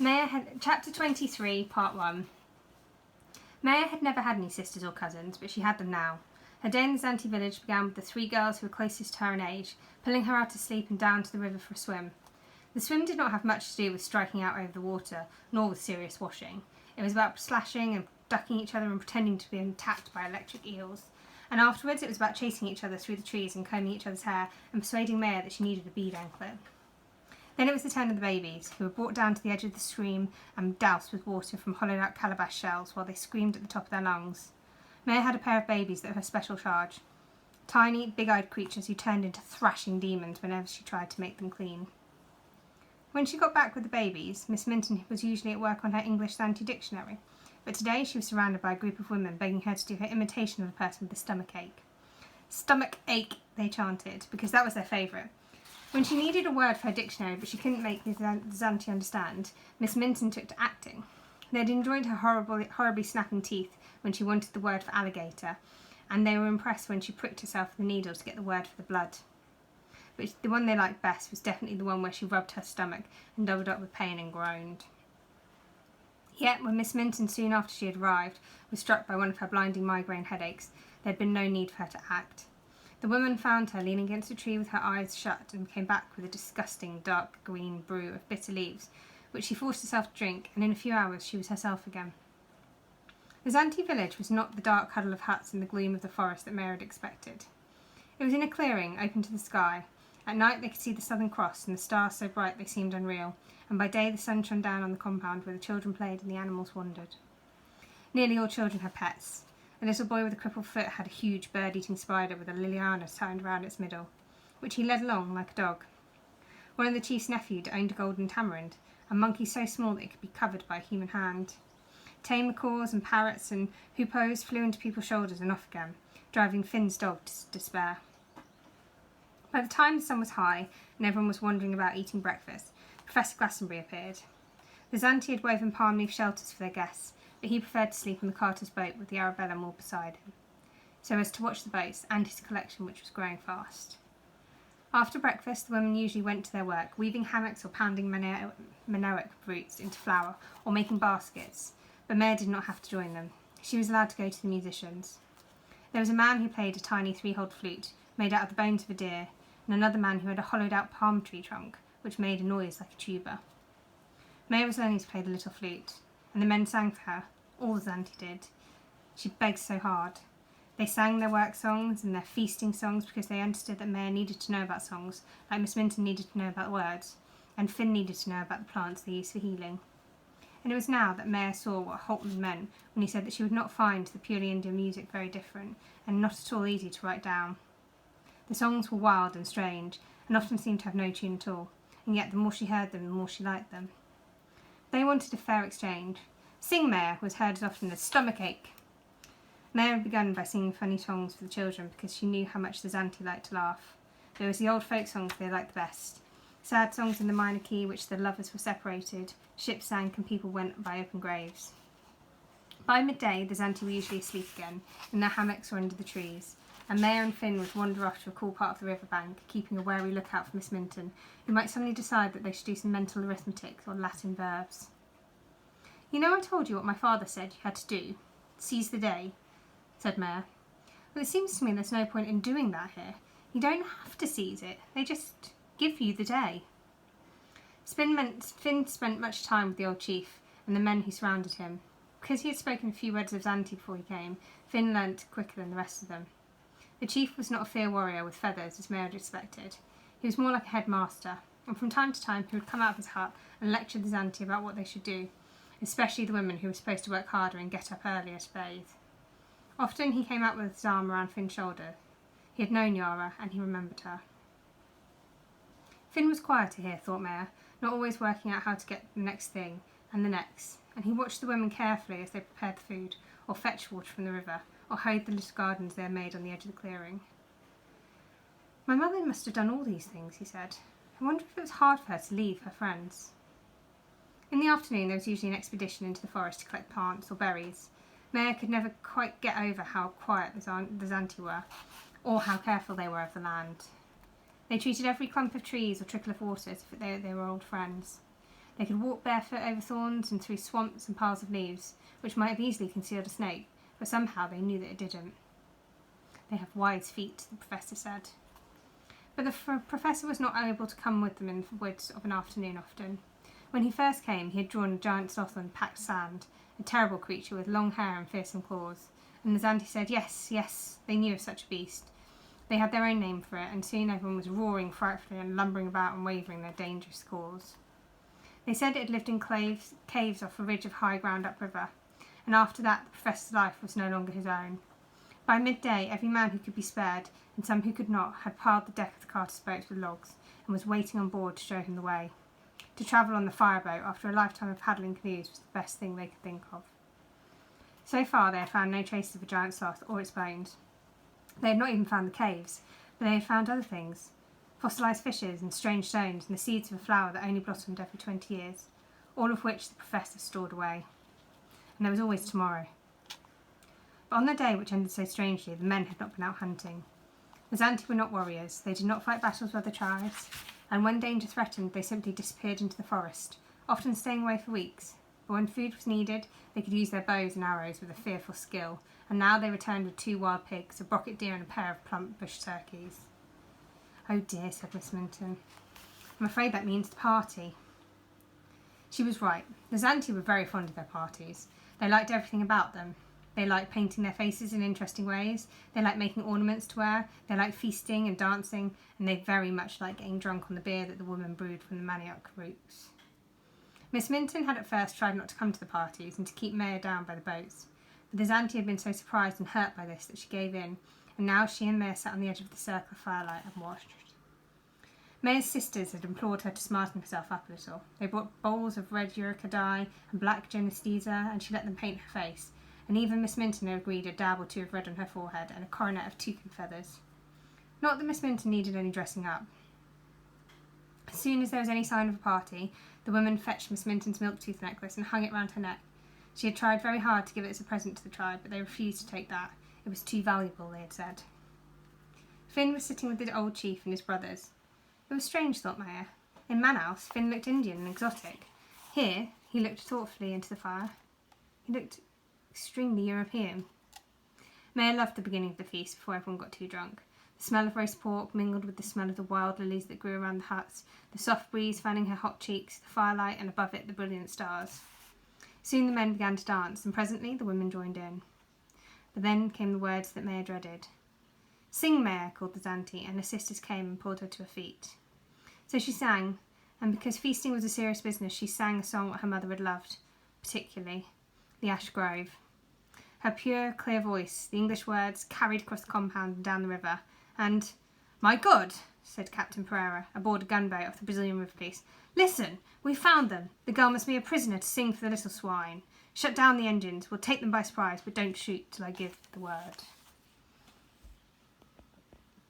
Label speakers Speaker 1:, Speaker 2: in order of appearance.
Speaker 1: Chapter 23, Part 1. Maya had never had any sisters or cousins, but she had them now. Her day in the Zante village began with the 3 girls who were closest to her in age, pulling her out of sleep and down to the river for a swim. The swim did not have much to do with striking out over the water, nor with serious washing. It was about slashing and ducking each other and pretending to be attacked by electric eels. And afterwards it was about chasing each other through the trees and combing each other's hair and persuading Maya that she needed a bead anklet. Then it was the turn of the babies, who were brought down to the edge of the stream and doused with water from hollowed-out calabash shells while they screamed at the top of their lungs. Maya had a pair of babies that were her special charge. Tiny, big-eyed creatures who turned into thrashing demons whenever she tried to make them clean. When she got back with the babies, Miss Minton was usually at work on her English Zante dictionary, but today she was surrounded by a group of women begging her to do her imitation of a person with a stomach ache. Stomach ache, they chanted, because that was their favourite. When she needed a word for her dictionary but she couldn't make the Zante understand, Miss Minton took to acting. They had enjoyed her horribly snapping teeth when she wanted the word for alligator, and they were impressed when she pricked herself with the needle to get the word for the blood. But the one they liked best was definitely the one where she rubbed her stomach and doubled up with pain and groaned. Yet, when Miss Minton, soon after she had arrived, was struck by one of her blinding migraine headaches, there had been no need for her to act. The woman found her leaning against a tree with her eyes shut and came back with a disgusting dark green brew of bitter leaves, which she forced herself to drink, and in a few hours she was herself again. The Zante village was not the dark huddle of huts in the gloom of the forest that Maya had expected. It was in a clearing open to the sky. At night they could see the Southern Cross and the stars so bright they seemed unreal, and by day the sun shone down on the compound where the children played and the animals wandered. Nearly all children had pets. A little boy with a crippled foot had a huge bird-eating spider with a liliana tied around its middle, which he led along like a dog. One of the chief's nephews owned a golden tamarind, a monkey so small that it could be covered by a human hand. Tame macaws and parrots and hoopoes flew into people's shoulders and off again, driving Finn's dog to despair. By the time the sun was high and everyone was wandering about eating breakfast, Professor Glastonbury appeared. The Zante had woven palm leaf shelters for their guests, but he preferred to sleep on the carter's boat with the Arabella moored beside him, so as to watch the boats and his collection, which was growing fast. After breakfast, the women usually went to their work, weaving hammocks or pounding manioc roots into flour or making baskets, but Maya did not have to join them. She was allowed to go to the musicians. There was a man who played a tiny 3-holed flute made out of the bones of a deer, and another man who had a hollowed-out palm tree trunk, which made a noise like a tuba. Maya was learning to play the little flute, and the men sang for her. All the Zante did. She begged so hard. They sang their work songs and their feasting songs because they understood that Maya needed to know about songs, like Miss Minton needed to know about words, and Finn needed to know about the plants they used for healing. And it was now that Maya saw what Holtman meant when he said that she would not find the purely Indian music very different, and not at all easy to write down. The songs were wild and strange, and often seemed to have no tune at all, and yet the more she heard them, the more she liked them. They wanted a fair exchange. Sing, Maya, was heard as often as stomach ache. Maya had begun by singing funny songs for the children because she knew how much the Zante liked to laugh. There was the old folk songs they liked the best. Sad songs in the minor key, which the lovers were separated, ships sank and people went by open graves. By midday, the Zante were usually asleep again, in their hammocks or under the trees, and Maya and Finn would wander off to a cool part of the riverbank, keeping a wary lookout for Miss Minton, who might suddenly decide that they should do some mental arithmetic or Latin verbs. "You know I told you what my father said you had to do? Seize the day," said Maya. "Well, it seems to me there's no point in doing that here. You don't have to seize it. They just give you the day." Finn spent much time with the old chief and the men who surrounded him. Because he had spoken a few words of Zante before he came, Finn learnt quicker than the rest of them. The chief was not a fair warrior with feathers, as Maya had expected. He was more like a headmaster, and from time to time he would come out of his hut and lecture the Zante about what they should do, especially the women who were supposed to work harder and get up earlier to bathe. Often he came out with his arm around Finn's shoulder. He had known Yara, and he remembered her. Finn was quieter here, thought Maya, not always working out how to get the next thing, and the next, and he watched the women carefully as they prepared the food, or fetched water from the river, or hoed the little gardens they had made on the edge of the clearing. "My mother must have done all these things," he said. "I wonder if it was hard for her to leave her friends." In the afternoon there was usually an expedition into the forest to collect plants or berries. Maya could never quite get over how quiet the Zante were, or how careful they were of the land. They treated every clump of trees or trickle of water as if they were old friends. They could walk barefoot over thorns and through swamps and piles of leaves, which might have easily concealed a snake, but somehow they knew that it didn't. They have wise feet, the professor said. But the professor was not able to come with them in the woods of an afternoon often. When he first came, he had drawn a giant sloth on packed sand, a terrible creature with long hair and fearsome claws, and as Auntie said, yes, they knew of such a beast. They had their own name for it, and soon everyone was roaring frightfully and lumbering about and waving their dangerous claws. They said it had lived in caves off a ridge of high ground upriver, and after that the professor's life was no longer his own. By midday, every man who could be spared, and some who could not, had piled the deck of the carter's boats with logs, and was waiting on board to show him the way. To travel on the fireboat after a lifetime of paddling canoes was the best thing they could think of. So far they had found no traces of a giant sloth or its bones. They had not even found the caves, but they had found other things. Fossilised fishes and strange stones and the seeds of a flower that only blossomed every 20 years, all of which the professor stored away. And there was always tomorrow. But on the day which ended so strangely, the men had not been out hunting. The Zanti were not warriors, they did not fight battles with other tribes, and when danger threatened they simply disappeared into the forest, often staying away for weeks. But when food was needed, they could use their bows and arrows with a fearful skill, and now they returned with 2 wild pigs, a brocket deer and a pair of plump bush turkeys. "Oh dear," said Miss Minton. "I'm afraid that means the party." She was right. The Zanti were very fond of their parties. They liked everything about them. They liked painting their faces in interesting ways, they liked making ornaments to wear, they liked feasting and dancing, and they very much liked getting drunk on the beer that the woman brewed from the manioc roots. Miss Minton had at first tried not to come to the parties and to keep Maya down by the boats, but the Zanti had been so surprised and hurt by this that she gave in, and now she and Maya sat on the edge of the circle of firelight and watched. Maya's sisters had implored her to smarten herself up a little. They brought bowls of red Eureka dye and black genestica, and she let them paint her face, and even Miss Minton agreed a dab or 2 of red on her forehead and a coronet of toucan feathers. Not that Miss Minton needed any dressing up. As soon as there was any sign of a party, the women fetched Miss Minton's milk tooth necklace and hung it round her neck. She had tried very hard to give it as a present to the tribe, but they refused to take that. It was too valuable, they had said. Finn was sitting with the old chief and his brothers. It was strange, thought Maya. In Manaus, Finn looked Indian and exotic. Here, he looked thoughtfully into the fire. He looked extremely European. Maya loved the beginning of the feast before everyone got too drunk. The smell of roast pork mingled with the smell of the wild lilies that grew around the huts, the soft breeze fanning her hot cheeks, the firelight, and above it the brilliant stars. Soon the men began to dance, and presently the women joined in. But then came the words that Maya dreaded. "Sing, Maya," called the Zanti, and her sisters came and pulled her to her feet. So she sang, and because feasting was a serious business, she sang a song that her mother had loved, particularly, the Ash Grove. Her pure, clear voice, the English words, carried across the compound and down the river, and, "My God," said Captain Pereira, aboard a gunboat of the Brazilian River Police. "Listen, we found them. The girl must be a prisoner to sing for the little swine. Shut down the engines. We'll take them by surprise, but don't shoot till I give the word."